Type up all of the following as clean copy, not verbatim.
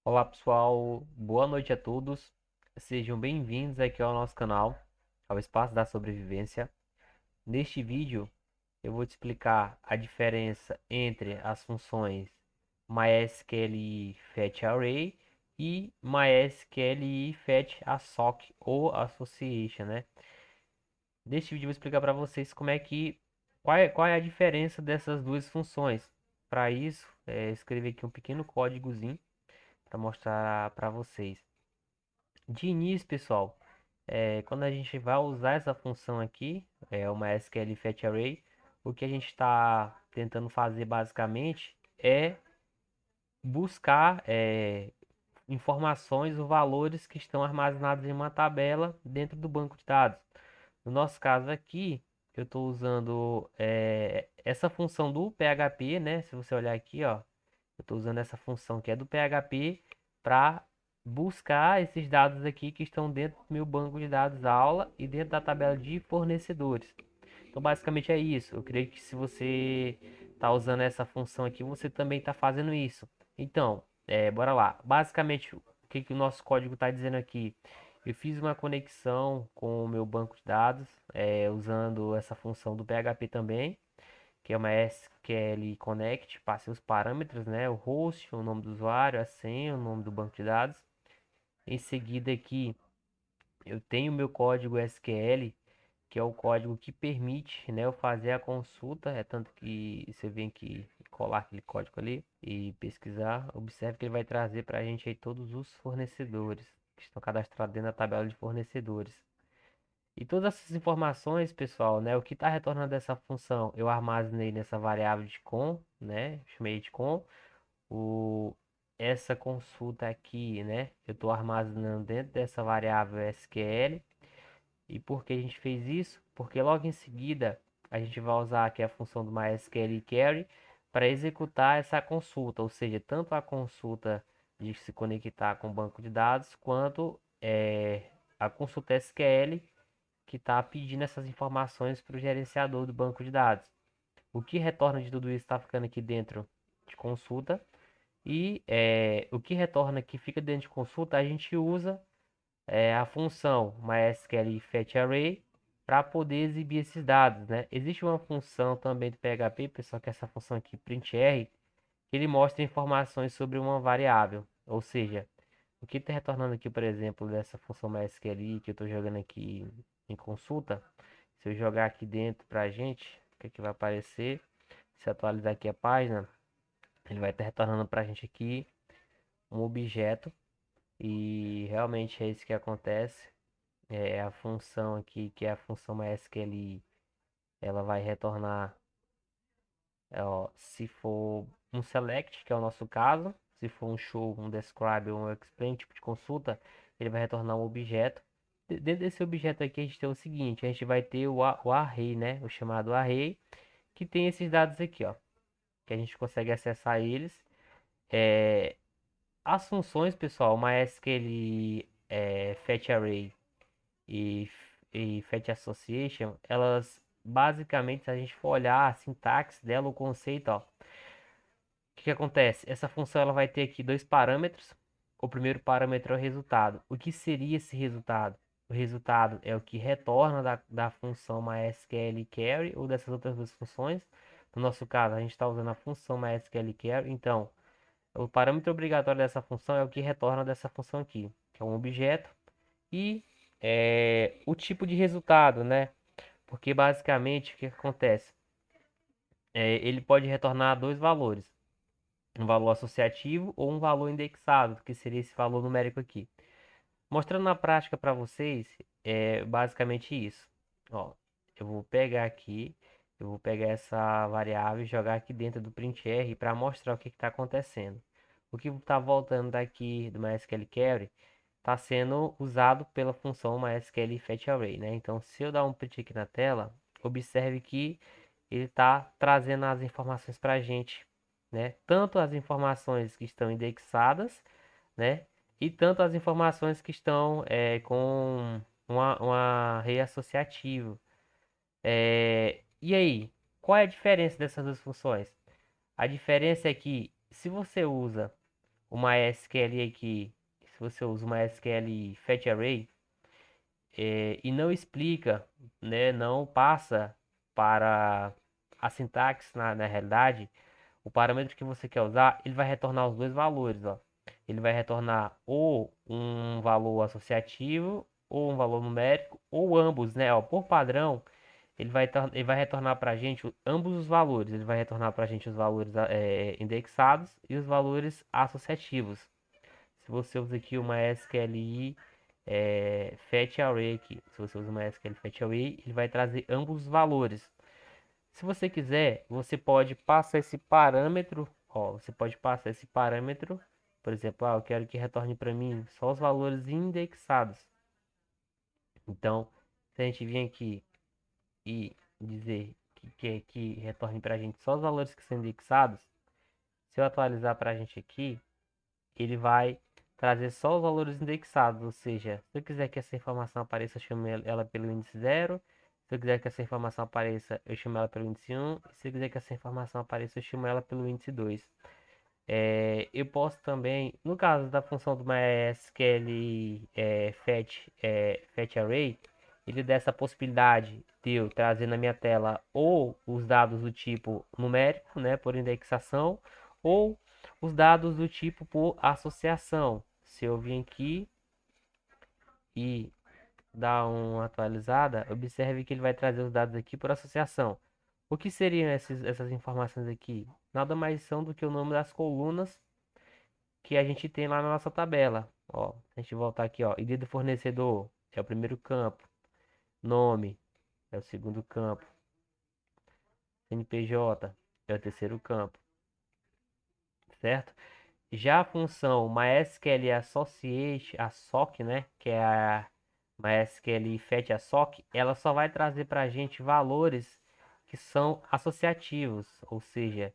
Olá pessoal, boa noite a todos. Sejam bem-vindos aqui ao nosso canal, ao Espaço da Sobrevivência. Neste vídeo eu vou te explicar a diferença entre as funções MySQL Fetch Array e MySQL Fetch Assoc ou Association, né? Neste vídeo eu vou explicar para vocês qual é a diferença dessas duas funções. Para isso, escrevi aqui um pequeno códigozinho para mostrar para vocês. De início, pessoal, quando a gente vai usar essa função aqui, uma SQL Fetch Array, o que a gente está tentando fazer basicamente é buscar informações ou valores que estão armazenados em uma tabela dentro do banco de dados. No nosso caso aqui, eu estou usando essa função do PHP, né? Se você olhar aqui, ó, eu estou usando essa função que é do PHP para buscar esses dados aqui que estão dentro do meu banco de dados aula e dentro da tabela de fornecedores. Então, basicamente é isso. Eu creio que se você está usando essa função aqui, você também está fazendo isso. Então, bora lá. Basicamente, o que o nosso código está dizendo aqui? Eu fiz uma conexão com o meu banco de dados, usando essa função do PHP também, que é uma SQL Connect. Passei os parâmetros, né? O host, o nome do usuário, a senha, o nome do banco de dados. Em seguida aqui, eu tenho o meu código SQL, que é o código que permite, né, eu fazer a consulta. É tanto que você vem aqui colar aquele código ali e pesquisar, observe que ele vai trazer para a gente aí todos os fornecedores que estão cadastrados dentro da tabela de fornecedores. E todas essas informações, pessoal, né, o que está retornando dessa função, eu armazenei nessa variável de com, né, chamei de com. o Essa consulta aqui, né, eu estou armazenando dentro dessa variável SQL. E por que a gente fez isso? Porque logo em seguida a gente vai usar aqui a função do MySQL query para executar essa consulta, ou seja, tanto a consulta de se conectar com o banco de dados, quanto a consulta SQL que está pedindo essas informações para o gerenciador do banco de dados. O que retorna de tudo isso está ficando aqui dentro de consulta. E o que retorna que fica dentro de consulta, a gente usa a função MySQL Fetch Array para poder exibir esses dados, né? Existe uma função também do PHP, pessoal, que é essa função aqui, printr, que ele mostra informações sobre uma variável. Ou seja, o que está retornando aqui, por exemplo, dessa função MySQL que eu estou jogando aqui em consulta, se eu jogar aqui dentro para a gente, o que, que vai aparecer? Se atualizar aqui a página, ele vai estar retornando para a gente aqui um objeto, e realmente é isso que acontece. A função aqui, que é a função MySQL, ela vai retornar, ó, se for um select, que é o nosso caso, se for um show, um describe ou um explain, tipo de consulta, ele vai retornar um objeto. Dentro desse objeto aqui a gente tem o seguinte, a gente vai ter o array, né, o chamado array, que tem esses dados aqui, ó, que a gente consegue acessar eles. É, as funções, pessoal, MySQL Fetch Array e, e Fetch Association, elas basicamente, se a gente for olhar a sintaxe dela, o conceito, ó, o que que acontece? Essa função ela vai ter aqui dois parâmetros. O primeiro parâmetro é o resultado. O que seria esse resultado? O resultado é o que retorna da função MySQL Query ou dessas outras duas funções. No nosso caso, a gente está usando a função MySQL Query. Então, o parâmetro obrigatório dessa função é o que retorna dessa função aqui, que é um objeto. E o tipo de resultado, né? Porque basicamente o que acontece? Ele pode retornar dois valores, um valor associativo ou um valor indexado, que seria esse valor numérico aqui. Mostrando na prática para vocês, é basicamente isso. Ó, eu vou pegar aqui, eu vou pegar essa variável e jogar aqui dentro do printr para mostrar o que está acontecendo. O que está voltando daqui do MySQL Query está sendo usado pela função MySQL Fetch Array, né? Então, se eu dar um print aqui na tela, observe que ele está trazendo as informações para a gente, né? Tanto as informações que estão indexadas, né? E tanto as informações que estão com uma array associativo. E aí, qual é a diferença dessas duas funções? A diferença é que se você usa uma SQL aqui, se você usa uma SQL Fetch Array, e não explica, né, não passa para a sintaxe na realidade, o parâmetro que você quer usar, ele vai retornar os dois valores, ó. Ele vai retornar ou um valor associativo, ou um valor numérico, ou ambos, né? Ó, por padrão, ele vai retornar para a gente ambos os valores. Ele vai retornar para a gente os valores indexados e os valores associativos. Se você usa aqui uma SQLi Fetch Array aqui, se você usa uma SQL Fetch Array, ele vai trazer ambos os valores. Se você quiser, você pode passar esse parâmetro, ó, você pode passar esse parâmetro, por exemplo, eu quero que retorne para mim só os valores indexados. Então, se a gente vir aqui e dizer que quer que retorne para a gente só os valores que são indexados, se eu atualizar para a gente aqui, ele vai trazer só os valores indexados, ou seja, se eu quiser que essa informação apareça, eu chamo ela pelo índice 0. Se eu quiser que essa informação apareça, eu chamo ela pelo índice 1. E se eu quiser que essa informação apareça, eu chamo ela pelo índice 2. Eu posso também, no caso da função do MySQL fetch array, ele dá essa possibilidade de eu trazer na minha tela ou os dados do tipo numérico, né, por indexação, ou os dados do tipo por associação. Se eu vir aqui e dar uma atualizada, observe que ele vai trazer os dados aqui por associação. O que seriam essas informações aqui? Nada mais são do que o nome das colunas que a gente tem lá na nossa tabela. Ó, se a gente voltar aqui, ó, ID do fornecedor é o primeiro campo, nome é o segundo campo, CNPJ é o terceiro campo, certo? Já a função MySQL Associate, a SOC, né, que é a MySQL Fetch Assoc, ela só vai trazer para a gente valores que são associativos, ou seja,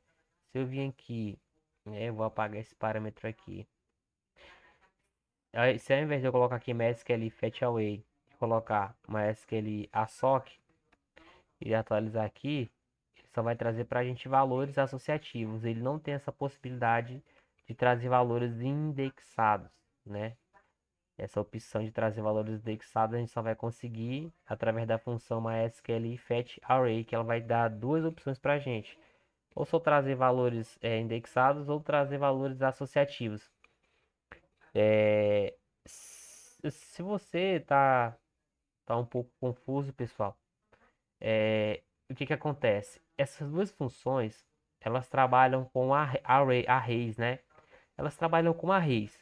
se eu vir aqui, eu vou apagar esse parâmetro aqui. Se ao invés de eu colocar aqui MySQL Fetch Away, colocar MySQL Assoc e atualizar aqui, ele só vai trazer para a gente valores associativos. Ele não tem essa possibilidade de trazer valores indexados, né? Essa opção de trazer valores indexados a gente só vai conseguir através da função MySQL Fetch Array, que ela vai dar duas opções para a gente. Ou só trazer valores indexados ou trazer valores associativos. Se você tá um pouco confuso, pessoal, o que que acontece? Essas duas funções, elas trabalham com arrays, né? Elas trabalham com arrays.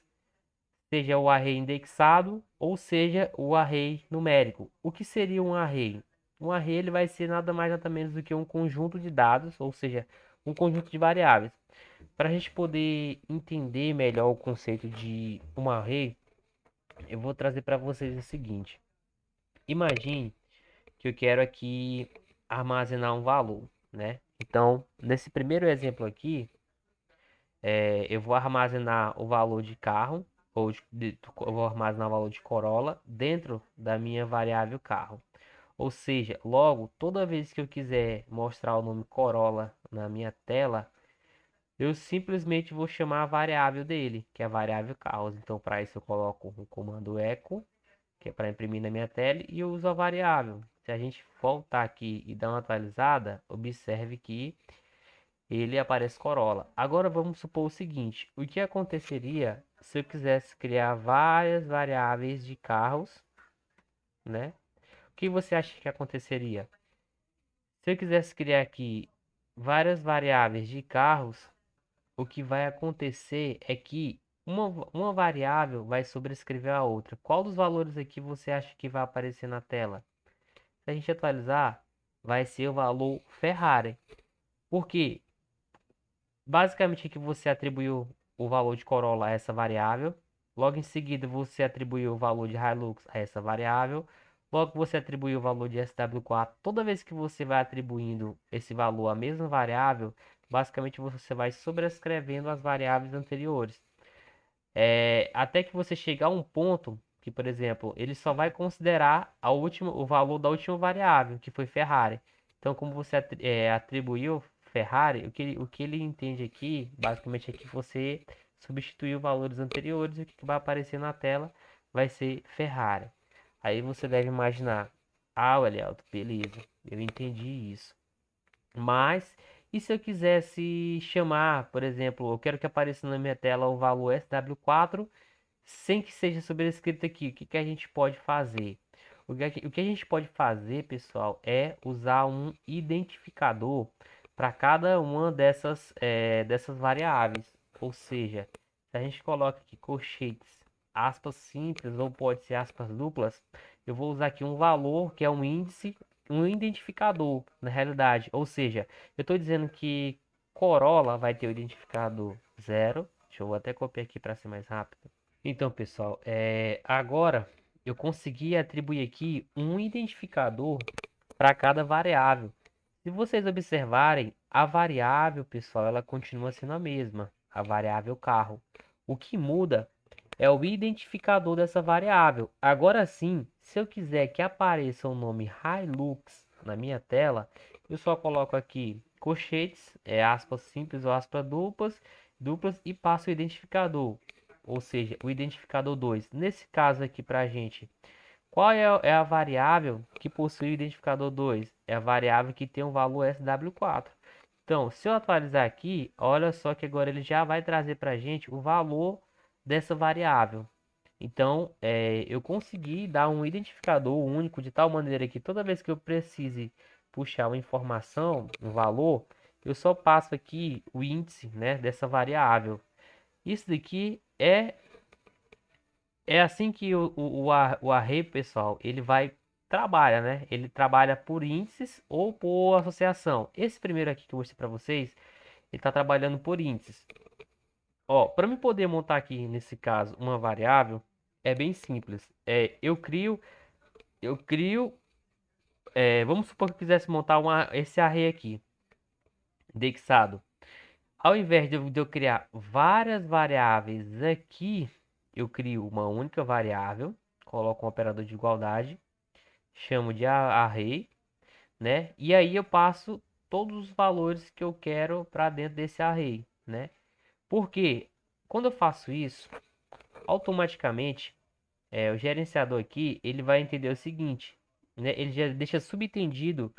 Seja o array indexado ou seja o array numérico. O que seria um array? Um array ele vai ser nada mais nada menos do que um conjunto de dados, ou seja, um conjunto de variáveis. Para a gente poder entender melhor o conceito de um array, eu vou trazer para vocês o seguinte. Imagine que eu quero aqui armazenar um valor, né? Então, nesse primeiro exemplo aqui, eu vou armazenar o valor de carro, eu vou armazenar o valor de Corolla dentro da minha variável carro. Ou seja, logo, toda vez que eu quiser mostrar o nome Corolla na minha tela, eu simplesmente vou chamar a variável dele, que é a variável carros. Então, para isso, eu coloco o comando echo, que é para imprimir na minha tela, e eu uso a variável. Se a gente voltar aqui e dar uma atualizada, observe que ele aparece Corolla. Agora vamos supor o seguinte: o que aconteceria se eu quisesse criar várias variáveis de carros, né? O que você acha que aconteceria? Se eu quisesse criar aqui várias variáveis de carros, o que vai acontecer é que uma variável vai sobrescrever a outra. Qual dos valores aqui você acha que vai aparecer na tela? Se a gente atualizar, vai ser o valor Ferrari. Por quê? Basicamente aqui você atribuiu o valor de Corolla a essa variável. Logo em seguida você atribuiu o valor de Hilux a essa variável. Logo você atribuiu o valor de SW4. Toda vez que você vai atribuindo esse valor à mesma variável, basicamente você vai sobrescrevendo as variáveis anteriores. Até que você chegar a um ponto que, por exemplo, ele só vai considerar o valor da última variável, que foi Ferrari. Então, como você atribuiu Ferrari, o que ele entende aqui, basicamente, é que você substituir os valores anteriores e o que vai aparecer na tela vai ser Ferrari. Aí você deve imaginar, ah, Elielto, beleza, eu entendi isso. Mas, e se eu quisesse chamar, por exemplo, eu quero que apareça na minha tela o valor SW4 sem que seja sobrescrito aqui, o que que a gente pode fazer? O que a gente pode fazer, pessoal, é usar um identificador para cada uma dessas variáveis. Ou seja, se a gente coloca aqui colchetes, aspas simples ou pode ser aspas duplas, eu vou usar aqui um valor que é um índice, um identificador, na realidade. Ou seja, eu estou dizendo que Corolla vai ter o identificador 0. Deixa eu até copiar aqui para ser mais rápido. Então, pessoal, agora eu consegui atribuir aqui um identificador para cada variável. Se vocês observarem, a variável, pessoal, ela continua sendo a mesma, a variável carro. O que muda é o identificador dessa variável. Agora sim, se eu quiser que apareça o nome Hilux na minha tela, eu só coloco aqui colchetes, aspas simples ou aspas duplas e passo o identificador, ou seja, o identificador 2. Nesse caso aqui para a gente, qual é a variável que possui o identificador 2? É a variável que tem o valor SW4. Então, se eu atualizar aqui, olha só que agora ele já vai trazer para a gente o valor dessa variável. Então, eu consegui dar um identificador único de tal maneira que toda vez que eu precise puxar uma informação, um valor, eu só passo aqui o índice, né, dessa variável. Isso daqui é assim que o array, pessoal, ele vai trabalha, né? Ele trabalha por índices ou por associação. Esse primeiro aqui que eu mostrei para vocês, ele está trabalhando por índices. Ó, para me poder montar aqui nesse caso uma variável, é bem simples. Vamos supor que eu quisesse montar esse array aqui, indexado. Ao invés de eu criar várias variáveis aqui, eu crio uma única variável, coloco um operador de igualdade, chamo de array, né? E aí eu passo todos os valores que eu quero para dentro desse array, né? Porque quando eu faço isso, automaticamente o gerenciador aqui ele vai entender o seguinte, né? Ele já deixa subentendido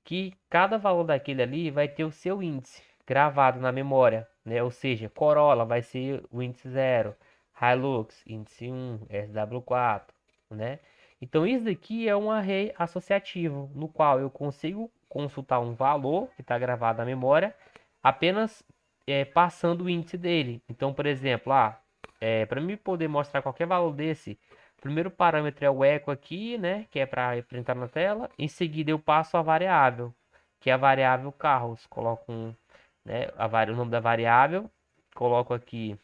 que cada valor daquele ali vai ter o seu índice gravado na memória, né? Ou seja, Corolla vai ser o índice 0, Hilux, índice 1, SW4, né? Então isso daqui é um array associativo, no qual eu consigo consultar um valor que está gravado na memória, apenas passando o índice dele. Então, por exemplo, para mim poder mostrar qualquer valor desse, o primeiro parâmetro é o eco aqui, né, que é para representar na tela. Em seguida eu passo a variável, que é a variável carros. Coloco né, o nome da variável, coloco aqui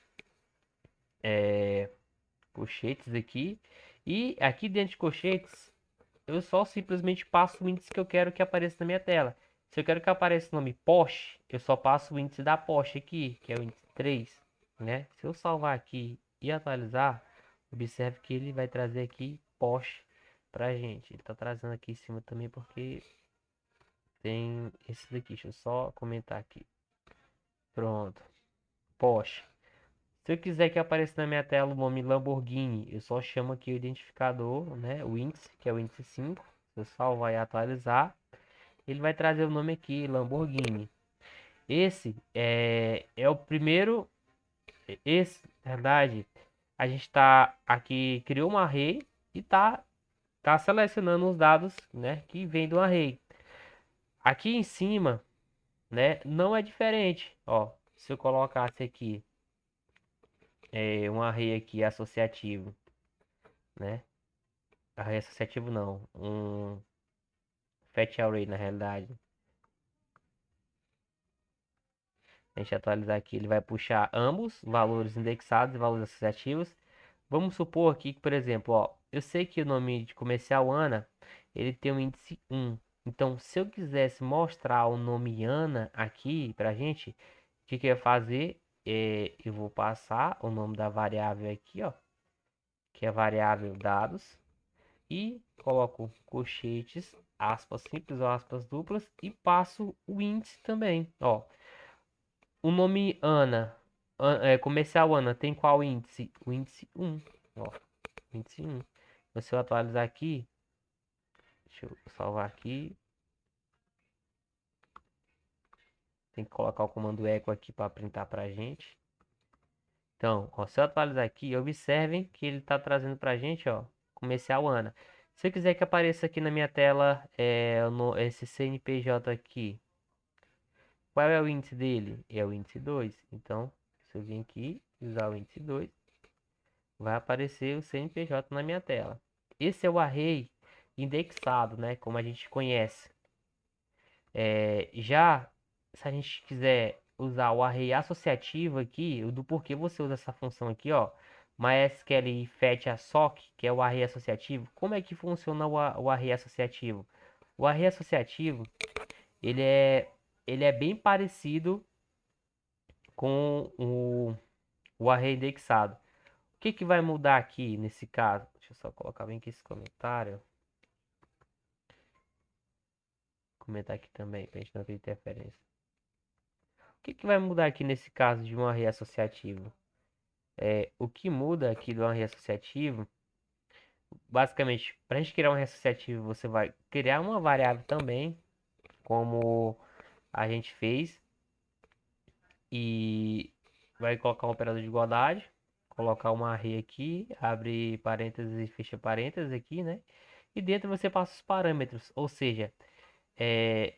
colchetes aqui. E aqui dentro de colchetes, eu só simplesmente passo o índice que eu quero que apareça na minha tela. Se eu quero que apareça o nome Porsche, eu só passo o índice da Porsche aqui, que é o índice 3, né? Se eu salvar aqui e atualizar, observe que ele vai trazer aqui Porsche pra gente. Ele tá trazendo aqui em cima também porque tem esse daqui. Deixa eu só comentar aqui. Pronto. Porsche. Se eu quiser que apareça na minha tela o nome Lamborghini, eu só chamo aqui o identificador, né? O índice, que é o índice 5. Se eu salvar e atualizar, ele vai trazer o nome aqui, Lamborghini. Esse é o primeiro. Na verdade, a gente está aqui, criou um array e tá selecionando os dados, né, que vem do array. Aqui em cima, né, não é diferente. Ó, se eu colocasse aqui um array aqui associativo, né? Array associativo não, um fat array na realidade. A gente atualizar aqui, ele vai puxar ambos, valores indexados e valores associativos. Vamos supor aqui que, por exemplo, ó, eu sei que o nome de comercial Ana, ele tem um índice 1. Então, se eu quisesse mostrar o nome Ana aqui pra gente, o que eu ia fazer? Eu vou passar o nome da variável aqui, ó, que é a variável dados, e coloco colchetes, aspas simples ou aspas duplas, e passo o índice também, ó. O nome Ana. Comercial Ana tem qual índice? O índice 1. Ó, índice 1. Se eu atualizar aqui, deixa eu salvar aqui. Tem que colocar o comando eco aqui para printar pra gente. Então, ó, se eu atualizar aqui, observem que ele está trazendo pra gente, ó, comercial Ana. Se eu quiser que apareça aqui na minha tela esse CNPJ aqui, qual é o índice dele? É o índice 2. Então, se eu vir aqui e usar o índice 2, vai aparecer o CNPJ na minha tela. Esse é o array indexado, né? Como a gente conhece. Já, se a gente quiser usar o array associativo aqui, o do porquê você usa essa função aqui, ó, MySQL fetch assoc, que é o array associativo. Como é que funciona o array associativo? O array associativo, ele é, ele é bem parecido com o array indexado. O que que vai mudar aqui nesse caso? Deixa eu só colocar bem aqui esse comentário. Comentar aqui também, para a gente não ter interferência. O que que vai mudar aqui nesse caso de um array associativo? O que muda aqui do array associativo, basicamente, para a gente criar um array associativo, você vai criar uma variável também, como a gente fez, e vai colocar um operador de igualdade, colocar uma array aqui, abre parênteses e fecha parênteses aqui, né? E dentro você passa os parâmetros, ou seja,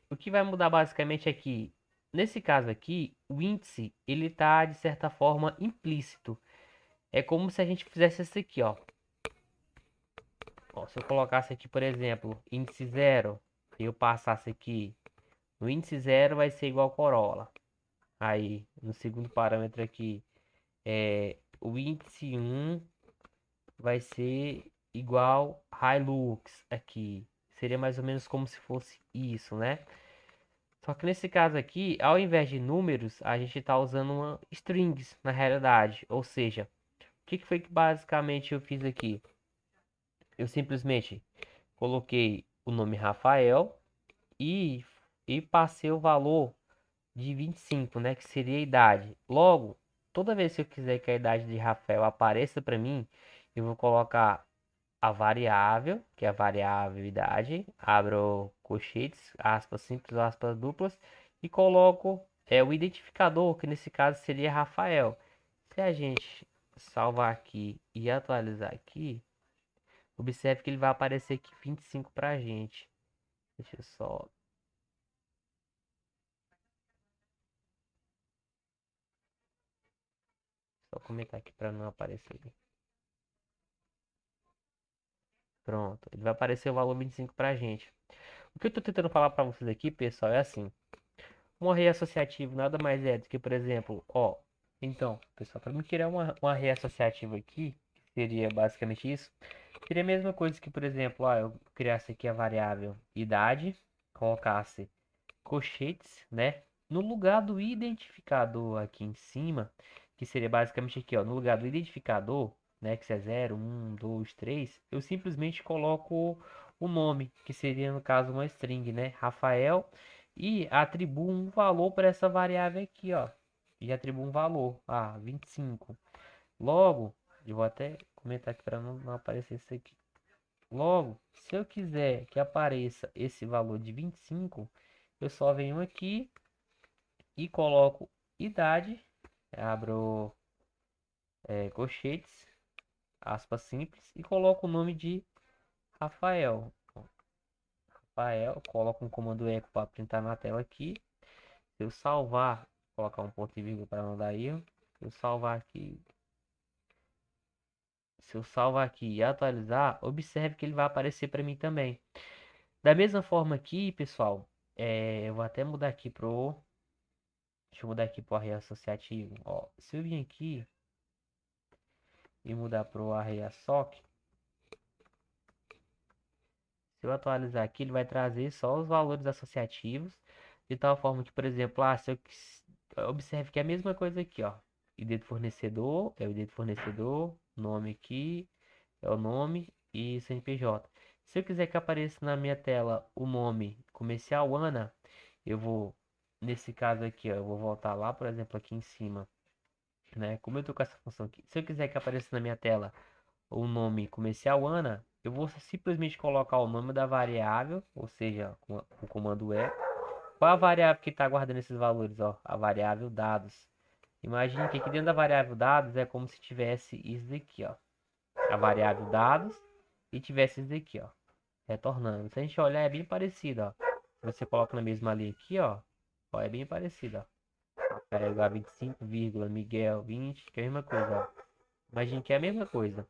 o que vai mudar basicamente aqui, nesse caso aqui, o índice, ele está de certa forma implícito. É como se a gente fizesse isso aqui, ó. Ó, se eu colocasse aqui, por exemplo, índice 0, e eu passasse aqui, o índice 0 vai ser igual Corolla. Aí, no segundo parâmetro aqui, o índice 1 vai ser igual Hilux aqui. Seria mais ou menos como se fosse isso, né? Só que nesse caso aqui, ao invés de números, a gente está usando uma strings na realidade. Ou seja, o que foi que basicamente eu fiz aqui? Eu simplesmente coloquei o nome Rafael e, e passei o valor de 25, né, que seria a idade. Logo, toda vez que eu quiser que a idade de Rafael apareça para mim, eu vou colocar a variável, que é a variável idade, abro colchetes, aspas simples, aspas duplas, e coloco o identificador, que nesse caso seria Rafael. Se a gente salvar aqui e atualizar aqui, observe que ele vai aparecer aqui 25 pra gente. Deixa eu só comentar aqui para não aparecer. Pronto, ele vai aparecer o valor 25 pra gente. O que eu tô tentando falar para vocês aqui, pessoal, é assim. Um array associativo nada mais é do que, por exemplo, ó. Então, pessoal, para mim criar um array associativo aqui, que seria basicamente isso, seria a mesma coisa que, por exemplo, eu criasse aqui a variável idade, colocasse colchetes, né? No lugar do identificador aqui em cima, que seria basicamente aqui, ó, no lugar do identificador, né, que é 0, 1, 2, 3, eu simplesmente coloco o nome, que seria no caso uma string, né, Rafael, e atribuo um valor para essa variável aqui, ó. E atribuo um valor, 25. Logo, eu vou até comentar aqui para não aparecer isso aqui. Logo, se eu quiser que apareça esse valor de 25, eu só venho aqui e coloco idade, abro colchetes, aspas simples, e coloco o nome de Rafael. Rafael, coloco um comando eco para printar na tela aqui. Se eu salvar, colocar um ponto e vírgula para não dar erro. Se eu salvar aqui, se eu salvar aqui e atualizar, observe que ele vai aparecer para mim também. Da mesma forma aqui, pessoal, eu vou até mudar aqui pro. Deixa eu mudar aqui pro array associativo. Ó, se eu vir aqui e mudar pro array assoc, se eu atualizar aqui, ele vai trazer só os valores associativos, de tal forma que, por exemplo, se eu observe que é a mesma coisa aqui, ó. ID do fornecedor é o ID do fornecedor, nome aqui é o nome e CNPJ. Se eu quiser que apareça na minha tela o nome comercial Ana, eu vou, nesse caso aqui, ó, eu vou voltar lá, por exemplo, aqui em cima. né? Como eu tô com essa função aqui, se eu quiser que apareça na minha tela o nome comercial Ana, eu vou simplesmente colocar o nome da variável, ou seja, com o comando é. Qual a variável que está guardando esses valores? Ó, a variável dados. Imagine que aqui dentro da variável dados é como se tivesse isso daqui, ó. A variável dados e tivesse isso daqui, ó. Retornando. Se a gente olhar, é bem parecido, ó. Se você coloca na mesma linha aqui, ó, é bem parecido, ó. Pega 25, Miguel 20, que é a mesma coisa, ó. Imagine que é a mesma coisa.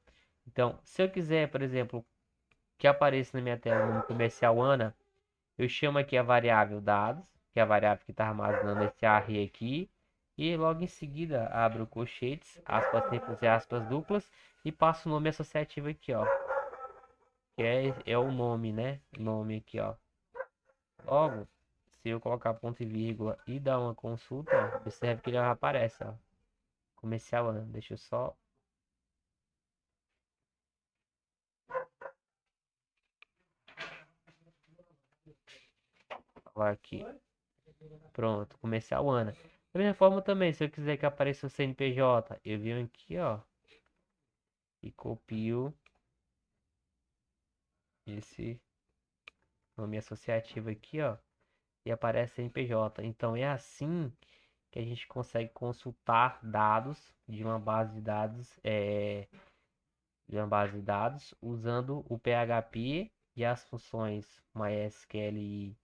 Então, se eu quiser, por exemplo, que apareça na minha tela no comercial Ana, eu chamo aqui a variável dados, que é a variável que está armazenando esse array aqui. E logo em seguida abro colchetes, aspas simples e aspas duplas e passo o nome associativo aqui, ó. Que é o nome, né? Nome aqui, ó. Logo, se eu colocar ponto e vírgula e dar uma consulta, observe que ele já aparece, ó. Comercial Ana. Deixa eu só falar aqui. Pronto, comercial Ana. Da mesma forma também, se eu quiser que apareça o CNPJ, eu venho aqui, ó, e copio esse nome associativo aqui, ó, e aparece CNPJ. Então é assim que a gente consegue consultar dados de uma base de dados, usando o PHP e as funções MySQL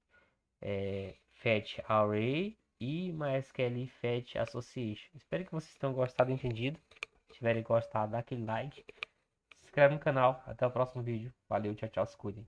Fetch Array e MySQL Fetch Association. Espero que vocês tenham gostado e entendido. Se tiverem gostado, dá aquele like. Se inscreve no canal. Até o próximo vídeo. Valeu, tchau, tchau, se cuidem.